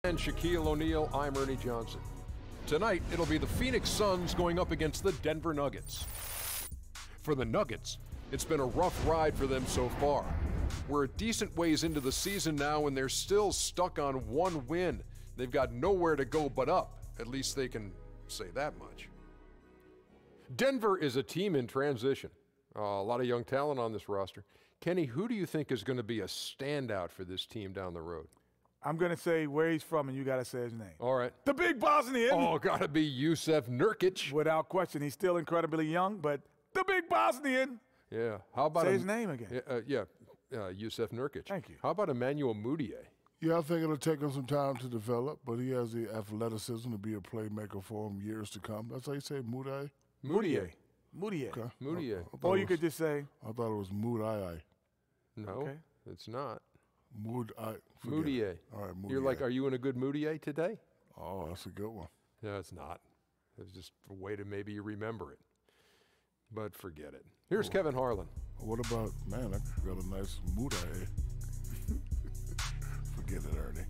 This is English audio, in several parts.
And Shaquille O'Neal, I'm Ernie Johnson. Tonight, it'll be the Phoenix Suns going up against the Denver Nuggets. For the Nuggets, it's been a rough ride for them so far. We're a decent ways into the season now, and they're still stuck on one win. They've got nowhere to go but up. At least they can say that much. Denver is a team in transition. A lot of young talent on this roster. Kenny, who do you think is going to be a standout for this team down the road? I'm going to say where he's from, and you got to say his name. All right. The big Bosnian. Oh, got to be Jusuf Nurkic. Without question. He's still incredibly young, but the big Bosnian. Yeah. How about say his name again? Jusuf Nurkic. Thank you. How about Emmanuel Mudiay? Yeah, I think it'll take him some time to develop, but he has the athleticism to be a playmaker for him years to come. That's how you say Mudiay? Mudiay. Mudiay. Okay. Mudiay. Or you could just say. I thought it was Mudiay. No, okay. It's not. Mudiay. All right, Mudiay. You're like, are you in a good Mudiay today? Oh, that's a good one. No, it's not. It's just a way to maybe you remember it. But forget it. Here's Kevin Harlan. What about, man, I got a nice Mudiay. Forget it, Ernie.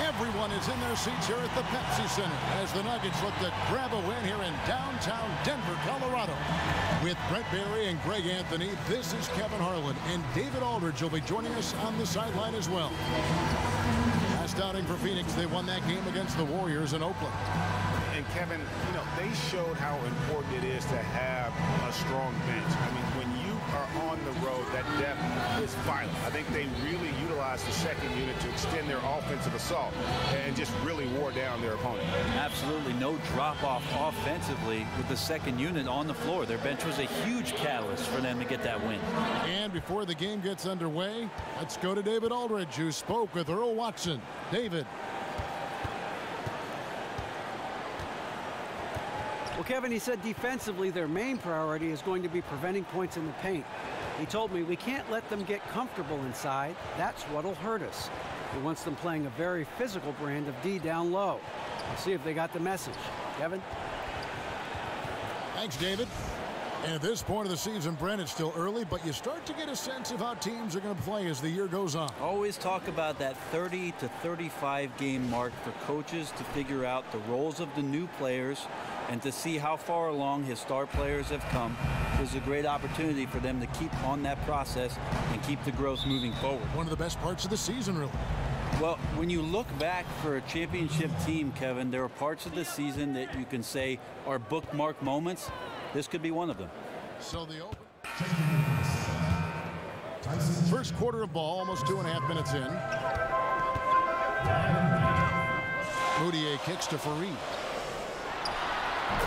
Everyone is in their seats here at the Pepsi Center as the Nuggets look to grab a win here in downtown Denver, Colorado. With Brent Barry and Greg Anthony, this is Kevin Harlan, and David Aldridge will be joining us on the sideline as well. Last outing for Phoenix, they won that game against the Warriors in Oakland. And Kevin, you know, they showed how important it is to have a strong bench. I mean, when you are on the road, that depth is vital. I think they really utilized the second unit to extend their offensive assault and just really wore down their opponent. Absolutely no drop-off offensively with the second unit on the floor. Their bench was a huge catalyst for them to get that win. And before the game gets underway, let's go to David Aldridge, who spoke with Earl Watson. David. Well, Kevin, he said defensively their main priority is going to be preventing points in the paint. He told me we can't let them get comfortable inside. That's what'll hurt us. He wants them playing a very physical brand of D down low. We'll see if they got the message. Kevin? Thanks, David. And at this point of the season, Brent, it's still early, but you start to get a sense of how teams are going to play as the year goes on. Always talk about that 30 to 35 game mark for coaches to figure out the roles of the new players and to see how far along his star players have come. There's a great opportunity for them to keep on that process and keep the growth moving forward. One of the best parts of the season, really. Well, when you look back for a championship team, Kevin, there are parts of the season that you can say are bookmark moments. This could be one of them. So the open. First quarter of ball, almost 2.5 minutes in. Mudiay kicks to Fareed.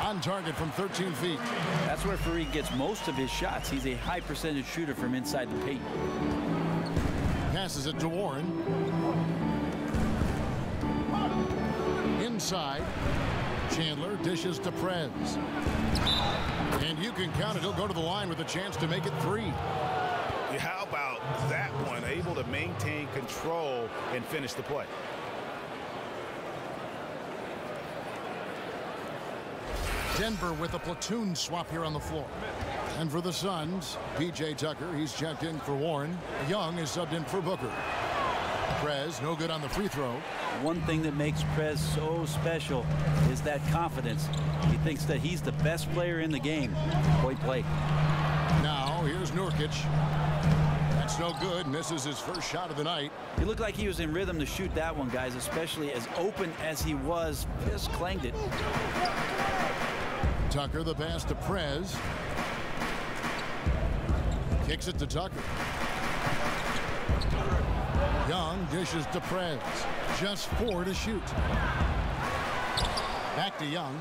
On target from 13 feet. That's where Fareed gets most of his shots. He's a high percentage shooter from inside the paint. Passes it to Warren. Inside. Chandler dishes to Prez. And you can count it. He'll go to the line with a chance to make it 3. How about that one? Able to maintain control and finish the play. Denver with a platoon swap here on the floor. And for the Suns, P.J. Tucker, he's checked in for Warren. Young is subbed in for Booker. Prez, no good on the free throw. One thing that makes Prez so special is that confidence. He thinks that he's the best player in the game. Point play. Now, here's Nurkic. That's no good. Misses his first shot of the night. He looked like he was in rhythm to shoot that one, guys, especially as open as he was. Just clanged it. Tucker, the pass to Prez. Kicks it to Tucker. Young dishes to Prez. Just 4 to shoot. Back to Young.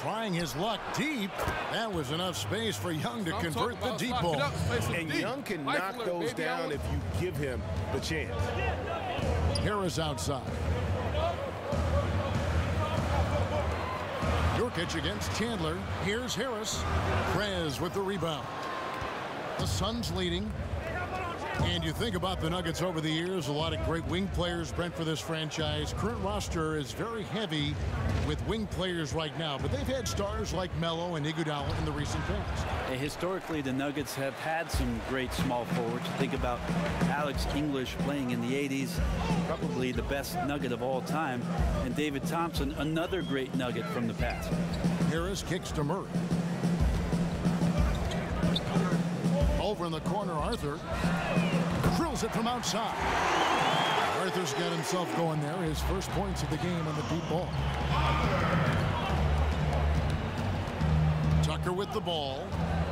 Trying his luck deep. That was enough space for Young to convert the deep ball. And Young can knock those down if you give him the chance. Harris outside. Nurkic against Chandler. Here's Harris. Prez with the rebound. The Suns leading. And you think about the Nuggets over the years, a lot of great wing players, Brent, for this franchise. Current roster is very heavy with wing players right now, but they've had stars like Melo and Iguodala in the recent past. Historically, the Nuggets have had some great small forwards. Think about Alex English playing in the 80s, probably the best Nugget of all time, and David Thompson, another great Nugget from the past. Harris kicks to Murray. Over in the corner, Arthur drills it from outside. Arthur's got himself going there. His first points of the game on the deep ball. Tucker with the ball.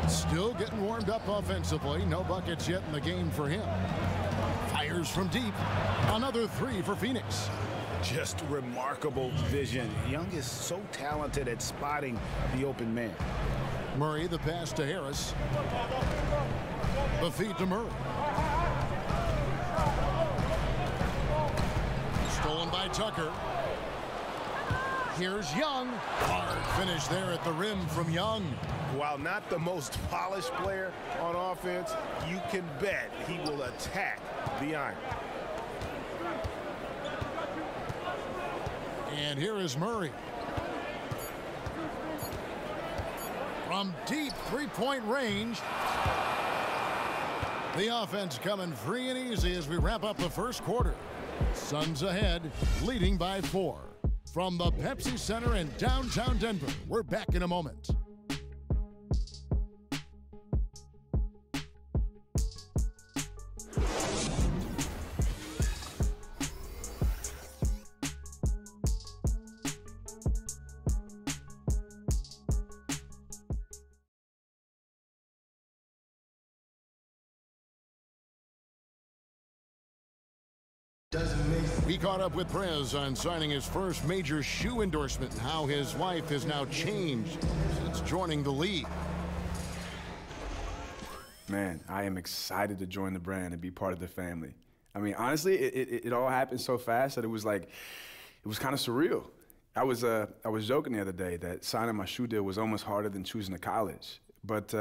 Still getting warmed up offensively. No buckets yet in the game for him. Fires from deep. Another three for Pheonix. Just remarkable vision. Young is so talented at spotting the open man. Murray, the pass to Harris. The feed to Murray. Stolen by Tucker. Here's Young. Hard finish there at the rim from Young. While not the most polished player on offense, you can bet he will attack the iron. And here is Murray. From deep three-point range. The offense coming free and easy as we wrap up the first quarter. Suns ahead, leading by 4. From the Pepsi Center in downtown Denver, we're back in a moment. We caught up with Prez on signing his first major shoe endorsement and how his life has now changed since joining the league. Man, I am excited to join the brand and be part of the family. I mean, honestly, it all happened so fast that it was kind of surreal. I was joking the other day that signing my shoe deal was almost harder than choosing a college. But,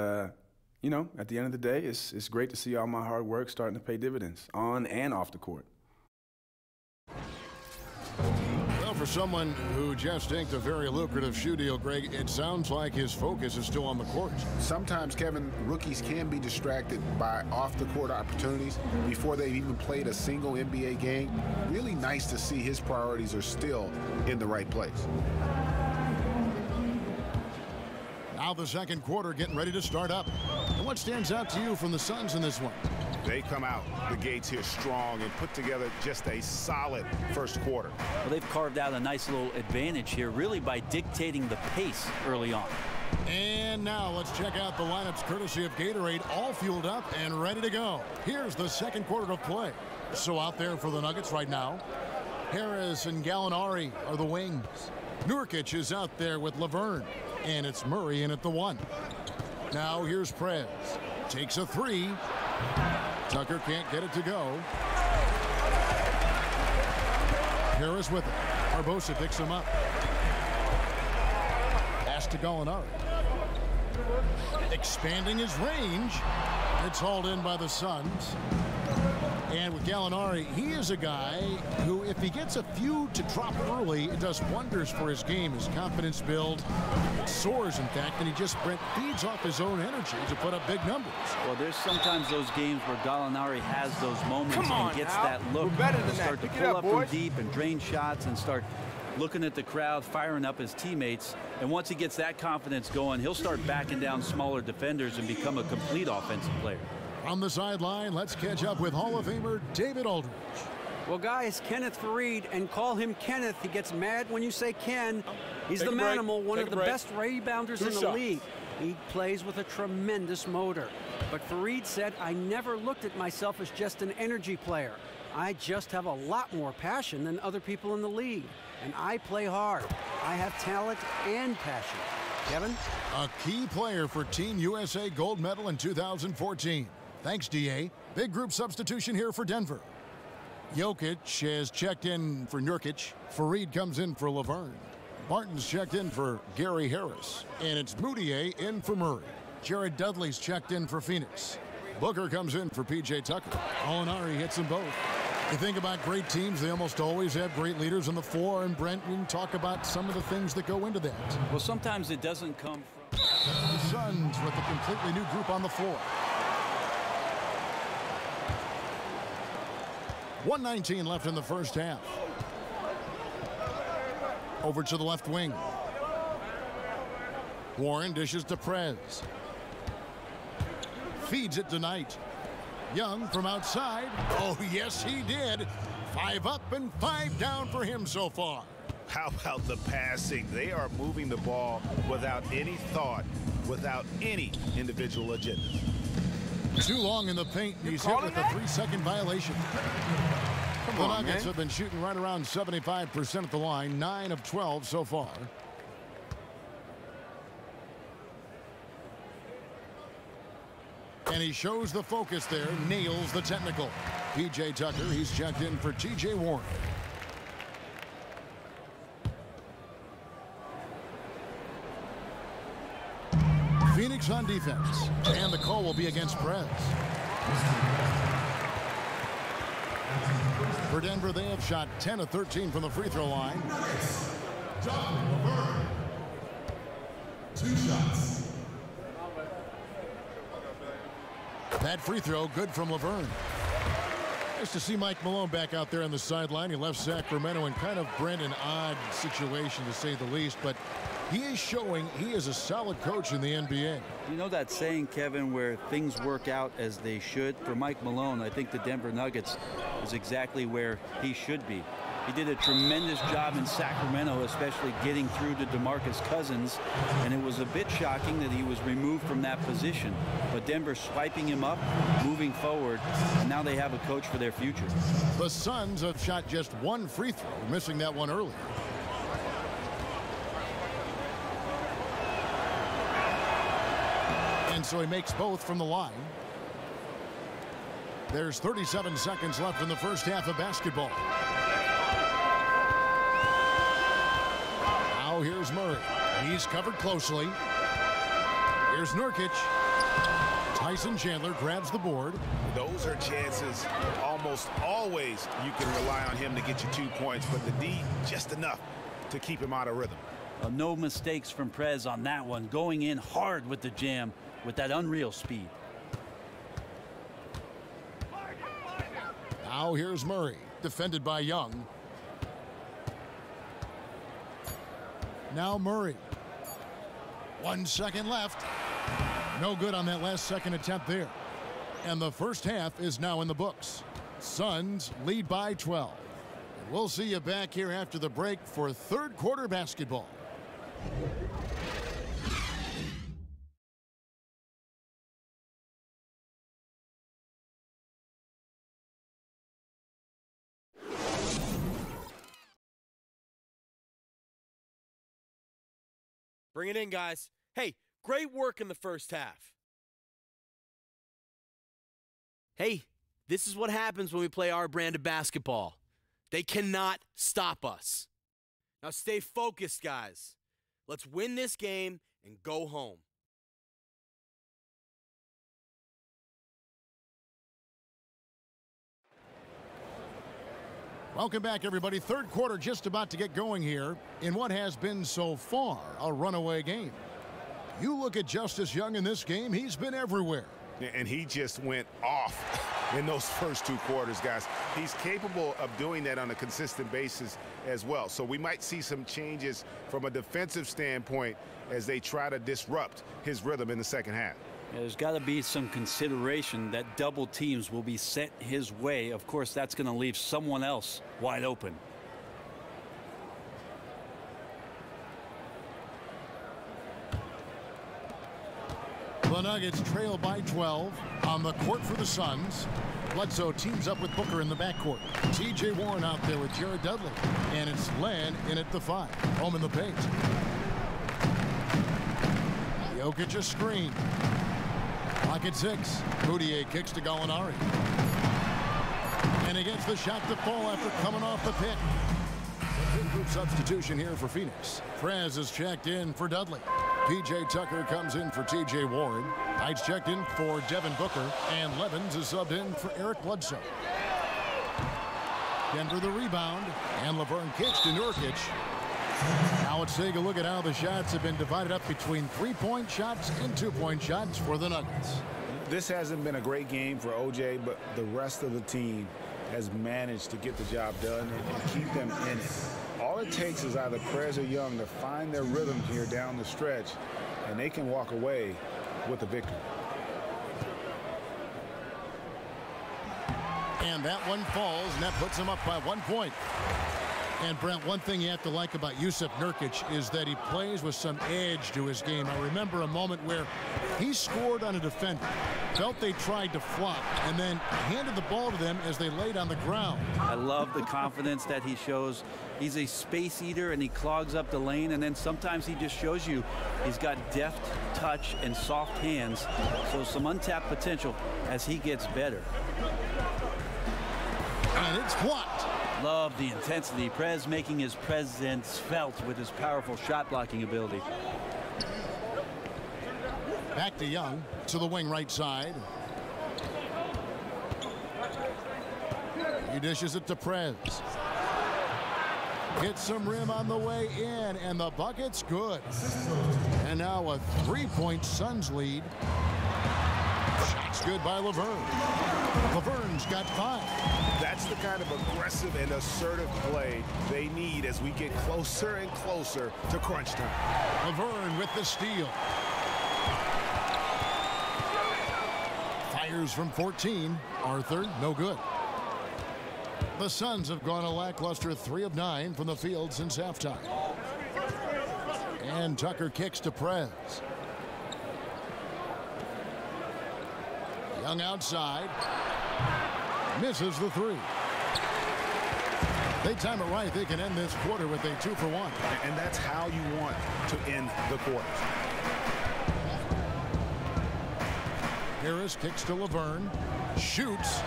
you know, at the end of the day, it's great to see all my hard work starting to pay dividends on and off the court. Well, for someone who just inked a very lucrative shoe deal, Greg, it sounds like his focus is still on the court. Sometimes, Kevin, rookies can be distracted by off-the-court opportunities before they've even played a single NBA game. Really nice to see his priorities are still in the right place. Now the second quarter getting ready to start up. And what stands out to you from the Suns in this one? They come out the gates here strong and put together just a solid first quarter. Well, they've carved out a nice little advantage here, really by dictating the pace early on. And now let's check out the lineups courtesy of Gatorade, all fueled up and ready to go. Here's the second quarter of play. So out there for the Nuggets right now, Harris and Gallinari are the wings. Nurkic is out there with Laverne, and it's Murray in at the 1. Now here's Prez. Takes a 3. Tucker can't get it to go. Harris with it. Barbosa picks him up. Pass to Gallinari. Expanding his range. It's hauled in by the Suns. And with Gallinari, he is a guy who, if he gets a few to drop early, it does wonders for his game. His confidence build soars, in fact, and he just feeds off his own energy to put up big numbers. Well, there's sometimes those games where Gallinari has those moments and gets that look. We're better than start that. to Pick it pull up, up from boys. deep and drain shots and start looking at the crowd, firing up his teammates. And once he gets that confidence going, he'll start backing down smaller defenders and become a complete offensive player. On the sideline, let's catch up with Hall of Famer David Aldridge. Well, guys, Kenneth Faried, and call him Kenneth. He gets mad when you say Ken. He's the manimal, one of the best rebounders in the league. He plays with a tremendous motor. But Faried said, I never looked at myself as just an energy player. I just have a lot more passion than other people in the league. And I play hard. I have talent and passion. Kevin? A key player for Team USA gold medal in 2014. Thanks, DA. Big group substitution here for Denver. Jokic has checked in for Nurkic. Faried comes in for Laverne. Barton's checked in for Gary Harris. And it's Moutier in for Murray. Jared Dudley's checked in for Pheonix. Booker comes in for P.J. Tucker. Molinari hits them both. You think about great teams, they almost always have great leaders on the floor. And Brent, you can talk about some of the things that go into that. Well, sometimes it doesn't come from... The Suns with a completely new group on the floor. 1:19 left in the first half. Over to the left wing. Warren dishes to Prez. Feeds it to Knight. Young from outside. Oh, yes, he did. 5 up and 5 down for him so far. How about the passing? They are moving the ball without any thought, without any individual agenda. Too long in the paint. He's hit with a 3-second violation. The Nuggets have been shooting right around 75% at the line, 9 of 12 so far. And he shows the focus there, nails the technical. P.J. Tucker, he's checked in for T.J. Warren. Pheonix on defense, and the call will be against Prez. For Denver, they have shot 10 of 13 from the free throw line. 2 shots. That free throw good from Laverne. Nice to see Mike Malone back out there on the sideline. He left Sacramento in kind of, Brent, an odd situation to say the least, but he is showing he is a solid coach in the NBA. You know that saying, Kevin, where things work out as they should? For Mike Malone, I think the Denver Nuggets is exactly where he should be. He did a tremendous job in Sacramento, especially getting through to DeMarcus Cousins, and it was a bit shocking that he was removed from that position. But Denver swiping him up, moving forward, and now they have a coach for their future. The Suns have shot just 1 free throw, missing that one earlier. And so he makes both from the line. There's 37 seconds left in the first half of basketball. Now here's Murray. He's covered closely. Here's Nurkic. Tyson Chandler grabs the board. Those are chances almost always you can rely on him to get you 2 points, but the D just enough to keep him out of rhythm. No mistakes from Prez on that one, going in hard with the jam with that unreal speed. Now here's Murray, defended by Young. Now Murray. 1 second left. No good on that last second attempt there. And the first half is now in the books. Suns lead by 12. And we'll see you back here after the break for third quarter basketball. Bring it in, guys. Hey, great work in the first half. Hey, this is what happens when we play our brand of basketball. They cannot stop us. Now stay focused, guys. Let's win this game and go home. Welcome back, everybody. Third quarter just about to get going here in what has been so far a runaway game. You look at Justice Young in this game, he's been everywhere. And he just went off in those first 2 quarters, guys. He's capable of doing that on a consistent basis as well. So we might see some changes from a defensive standpoint as they try to disrupt his rhythm in the second half. Yeah, there's got to be some consideration that double teams will be sent his way. Of course, that's going to leave someone else wide open. The Nuggets trail by 12 on the court for the Suns. Bledsoe teams up with Booker in the backcourt. T.J. Warren out there with Jared Dudley. And it's Len in at the 5. Home in the paint. Jokic a screen. Clock at 6. Moutier kicks to Gallinari. And he gets the shot to fall after coming off the pick. Big group substitution here for Pheonix. Prez is checked in for Dudley. P.J. Tucker comes in for T.J. Warren. Knight's checked in for Devin Booker. And Levens is subbed in for Eric Bledsoe. Denver the rebound. And Laverne kicks to Nurkic. Now let's take a look at how the shots have been divided up between 3-point shots and 2-point shots for the Nuggets. This hasn't been a great game for OJ, but the rest of the team has managed to get the job done and keep them in it. All it takes is either Perez or Young to find their rhythm here down the stretch, and they can walk away with a victory. And that one falls, and that puts them up by 1 point. And, Brent, one thing you have to like about Jusuf Nurkic is that he plays with some edge to his game. I remember a moment where he scored on a defender, felt they tried to flop, and then handed the ball to them as they laid on the ground. I love the confidence that he shows. He's a space eater, and he clogs up the lane, and then sometimes he just shows you he's got deft touch and soft hands, so some untapped potential as he gets better. And it's blocked. Love the intensity. Perez making his presence felt with his powerful shot blocking ability. Back to Young to the wing right side. He dishes it to Perez. Gets some rim on the way in, and the bucket's good. And now a 3-point Suns lead. Shot's good by Laverne. Laverne's got 5. That's the kind of aggressive and assertive play they need as we get closer and closer to crunch time. Laverne with the steal. Fires from 14. Arthur, no good. The Suns have gone a lackluster 3 of 9 from the field since halftime. And Tucker kicks to Perez. Young outside. Misses the 3. They time it right. They can end this quarter with a 2 for 1. And that's how you want to end the quarter. Harris kicks to Laverne. Shoots.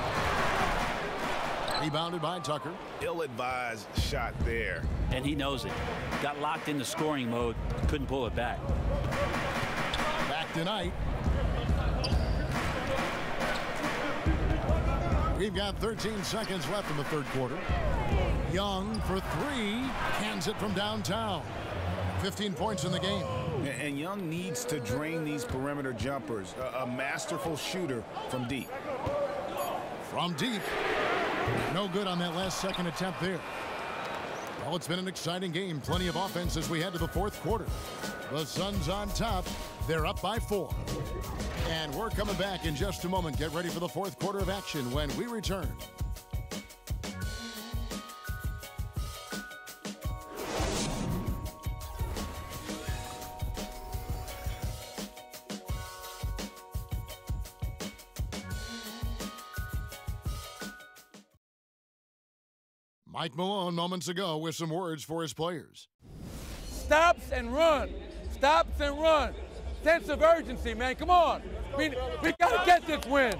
Rebounded by Tucker. Ill-advised shot there. And he knows it. Got locked into scoring mode. Couldn't pull it back. Back to Knight. We've got 13 seconds left in the third quarter. Young for 3. Cans it from downtown. 15 points in the game. And Young needs to drain these perimeter jumpers. A masterful shooter from deep. From deep. No good on that last second attempt there. Well, it's been an exciting game. Plenty of offense as we head to the fourth quarter. The Suns on top. They're up by 4. And we're coming back in just a moment. Get ready for the fourth quarter of action when we return. Mike Malone moments ago with some words for his players. Stops and run. Stops and run. Sense of urgency, man. Come on. We got to get this win.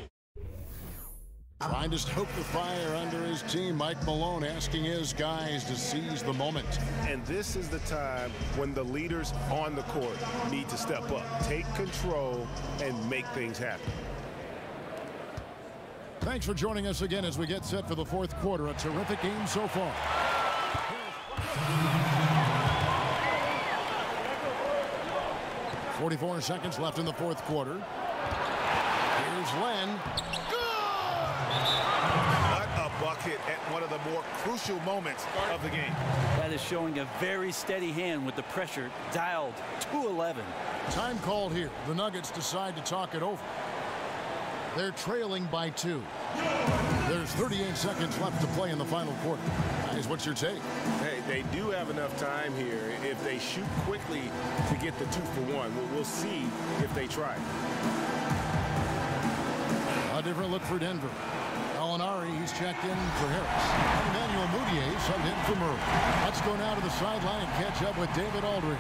Trying to stoke the fire under his team. Mike Malone asking his guys to seize the moment. And this is the time when the leaders on the court need to step up, take control, and make things happen. Thanks for joining us again as we get set for the fourth quarter. A terrific game so far. 44 seconds left in the fourth quarter. Here's Len. What a bucket at one of the more crucial moments of the game. That is showing a very steady hand with the pressure dialed to 11. Time called here. The Nuggets decide to talk it over. They're trailing by 2. There's 38 seconds left to play in the final quarter. Guys, what's your take? Hey, they do have enough time here. If they shoot quickly to get the 2 for 1, we'll see if they try. A different look for Denver. Alinari, he's checked in for Harris. Emmanuel Mudiay subbed in for Murray. Let's go now to the sideline and catch up with David Aldridge.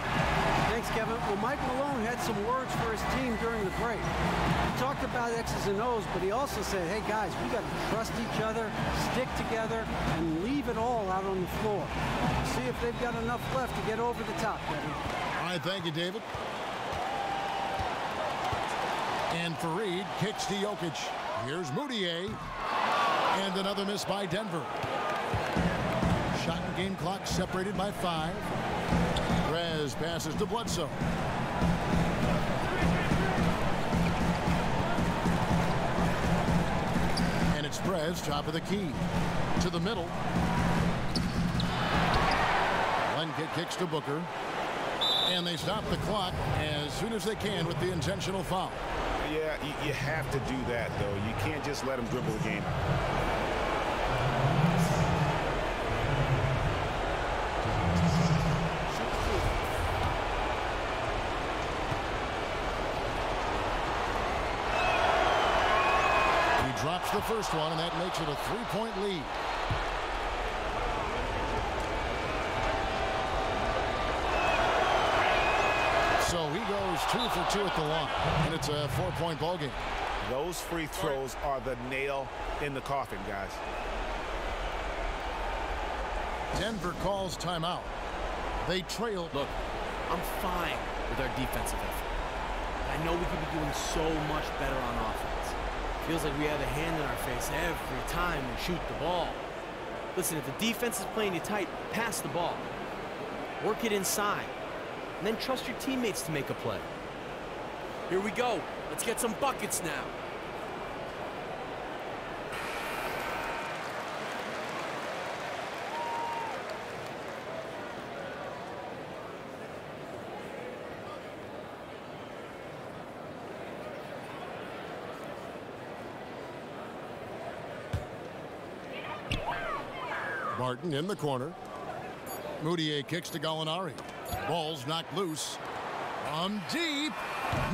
Thanks, Kevin. Well, Mike Malone had some words for his team during the break. He talked about X's and O's, but he also said, hey, guys, we got to trust each other, stick together, and leave it all out on the floor. See if they've got enough left to get over the top, Kevin. All right, thank you, David. And Fareed kicks to Jokic. Here's Moutier. And another miss by Denver. Shot and game clock separated by 5. Rez passes to Bledsoe. And it's Prez, top of the key. To the middle. Lenkit kicks to Booker. And they stop the clock as soon as they can with the intentional foul. Yeah, you have to do that, though. You can't just let them dribble the game. He drops the first one, and that makes it a 3-point lead. So he goes 2 for 2 at the line, and it's a 4-point ball game. Those free throws are the nail in the coffin, guys. Denver calls timeout. They trail. Look, I'm fine with our defensive effort. I know we could be doing so much better on offense. Feels like we have a hand in our face every time we shoot the ball. Listen, if the defense is playing you tight, pass the ball. Work it inside. And then trust your teammates to make a play. Here we go. Let's get some buckets now. Martin in the corner. Moutier kicks to Gallinari. Ball's knocked loose. From deep.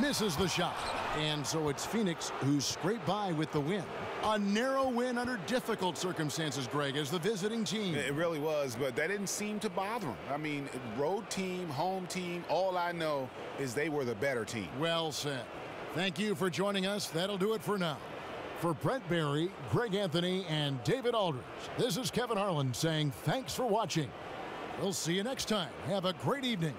Misses the shot. And so it's Pheonix who's scraped by with the win. A narrow win under difficult circumstances, Greg, as the visiting team. It really was, but that didn't seem to bother them. I mean, road team, home team, all I know is they were the better team. Well said. Thank you for joining us. That'll do it for now. For Brent Barry, Greg Anthony, and David Aldridge, this is Kevin Harlan saying thanks for watching. We'll see you next time. Have a great evening.